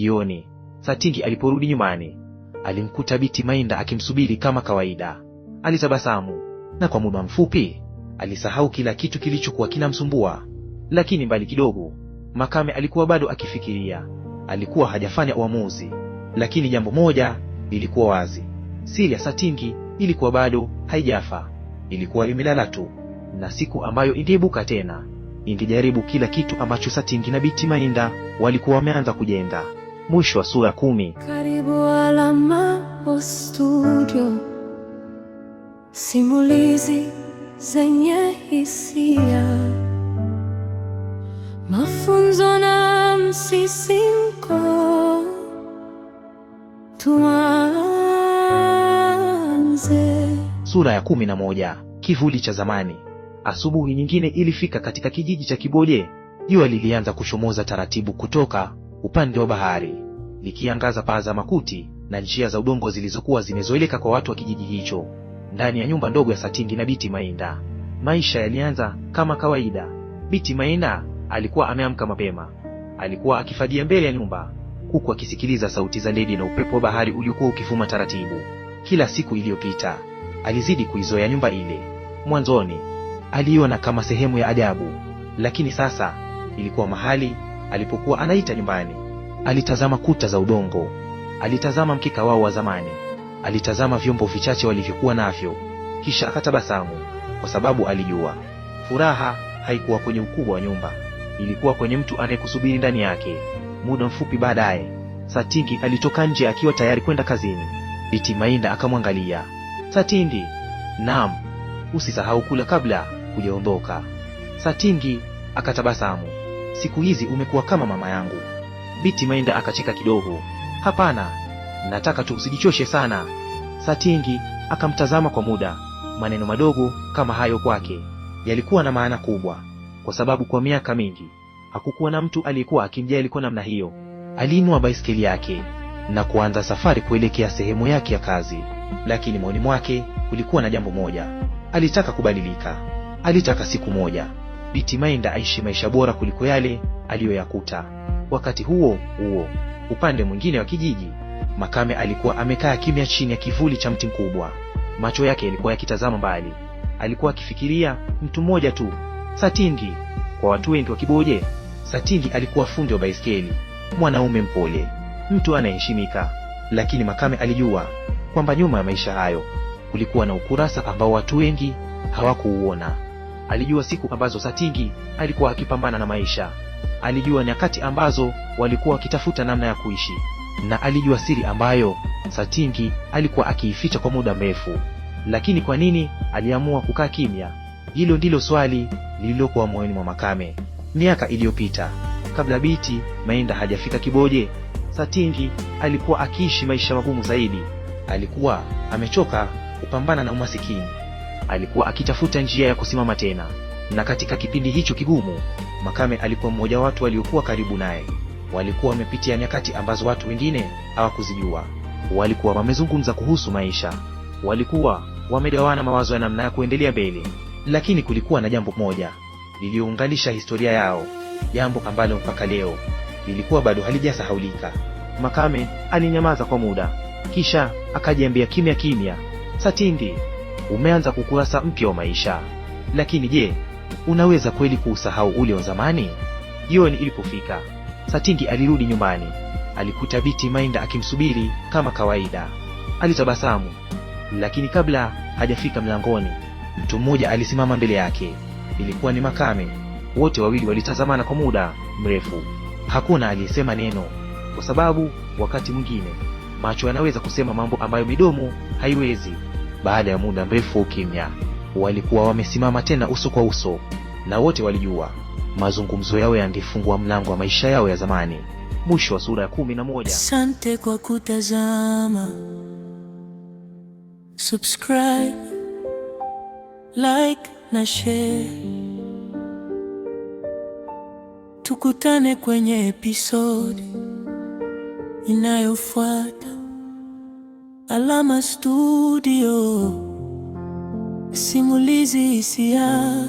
Jioni, Satingi aliporudi nyumbani, alimkuta Biti Mainda akimsubiri kama kawaida. Alitabasamu, na kwa muda mfupi alisahau kila kitu kilichokuwa kinamsumbua. Lakini mbali kidogo, Makame alikuwa bado akifikiria. Alikuwa hajafanya uamuzi, lakini jambo moja lilikuwa wazi: siri ya Satingi ilikuwa bado haijafa. Ilikuwa imelala tu, na siku ambayo ingeibuka tena ingejaribu kila kitu ambacho Satingi na Biti Mainda walikuwa wameanza kujenga. Mwisho wa sura 10. Karibu Alama Studio, simulizi zenye hisia, mafunzo na msisimko. Tuanze. Sura ya 11. Kivuli cha zamani. Asubuhi nyingine ilifika katika kijiji cha Kiboje. Jua lilianza kushomoza taratibu kutoka upande wa bahari, likiangaza paa za makuti na njia za udongo zilizokuwa zimezoeleka kwa watu wa kijiji hicho. Ndani ya nyumba ndogo ya Satingi na Biti Mainda, maisha yalianza kama kawaida. Biti Mainda alikuwa ameamka mapema. Alikuwa akifagia mbele ya nyumba, huku akisikiliza sauti za ndege na upepo wa bahari uliokuwa ukifuma taratibu. Kila siku iliyopita alizidi kuizoea nyumba ile. Mwanzoni aliiona kama sehemu ya ajabu, lakini sasa ilikuwa mahali alipokuwa anaita nyumbani. Alitazama kuta za udongo, alitazama mkeka wao wa zamani, alitazama vyombo vichache walivyokuwa navyo, kisha akatabasamu, kwa sababu alijua furaha haikuwa kwenye ukubwa wa nyumba, ilikuwa kwenye mtu anayekusubiri ndani yake. Muda mfupi baadaye, Satingi alitoka nje akiwa tayari kwenda kazini. Biti Mainda akamwangalia. Satingi, naam, usisahau kula kabla hujaondoka. Satingi akatabasamu. Siku hizi umekuwa kama mama yangu. Biti Mainda akacheka kidogo. Hapana, nataka tu usijichoshe sana. Satingi akamtazama kwa muda. Maneno madogo kama hayo kwake yalikuwa na maana kubwa, kwa sababu kwa miaka mingi hakukuwa na mtu aliyekuwa akimjali kwa namna hiyo. Aliinua baiskeli yake na kuanza safari kuelekea sehemu yake ya kazi. Lakini moyoni mwake kulikuwa na jambo moja: alitaka kubadilika. Alitaka siku moja Biti Mainda aishi maisha bora kuliko yale aliyoyakuta. Wakati huo huo, upande mwingine wa kijiji, Makame alikuwa amekaa kimya chini ya kivuli cha mti mkubwa. Macho yake yalikuwa yakitazama mbali. Alikuwa akifikiria mtu mmoja tu, Satingi. Kwa watu wengi wa Kiboje, Satingi alikuwa fundi wa baiskeli, mwanaume mpole, mtu anayeheshimika. Lakini Makame alijua kwamba nyuma ya maisha hayo kulikuwa na ukurasa ambao watu wengi hawakuuona. Alijua siku ambazo Satingi alikuwa akipambana na maisha. Alijua nyakati ambazo walikuwa wakitafuta namna ya kuishi, na alijua siri ambayo Satingi alikuwa akiificha kwa muda mrefu. Lakini kwa nini aliamua kukaa kimya? Hilo ndilo swali lililokuwa moyoni mwa Makame. Miaka iliyopita, kabla Biti Mainda hajafika Kiboje, Satingi alikuwa akiishi maisha magumu zaidi. Alikuwa amechoka kupambana na umasikini. Alikuwa akitafuta njia ya kusimama tena. Na katika kipindi hicho kigumu, Makame alikuwa mmoja wa watu waliokuwa karibu naye. Walikuwa wamepitia nyakati ambazo watu wengine hawakuzijua. Walikuwa wamezungumza kuhusu maisha. Walikuwa wamegawana mawazo ya namna ya kuendelea mbele. Lakini kulikuwa na jambo moja lililounganisha historia yao, jambo ambalo mpaka leo lilikuwa bado halijasahaulika. Makame alinyamaza kwa muda, kisha akajiambia kimya kimya, Satingi, umeanza kukurasa mpya wa maisha. Lakini je, unaweza kweli kuusahau ule wa zamani? Jioni ilipofika, Satingi alirudi nyumbani. Alikuta Biti Mainda akimsubiri kama kawaida. Alitabasamu, lakini kabla hajafika mlangoni, mtu mmoja alisimama mbele yake. Ilikuwa ni Makame. Wote wawili walitazamana kwa muda mrefu. Hakuna aliyesema neno, kwa sababu wakati mwingine macho yanaweza kusema mambo ambayo midomo haiwezi. Baada ya muda mrefu wa ukimya, walikuwa wamesimama tena uso kwa uso, na wote walijua mazungumzo yao yangefungua mlango wa maisha yao ya zamani. Mwisho wa sura ya 11. Asante kwa kutazama. Subscribe, like na share. Tukutane kwenye episode inayofuata. Alama Studio, simulizi hisia.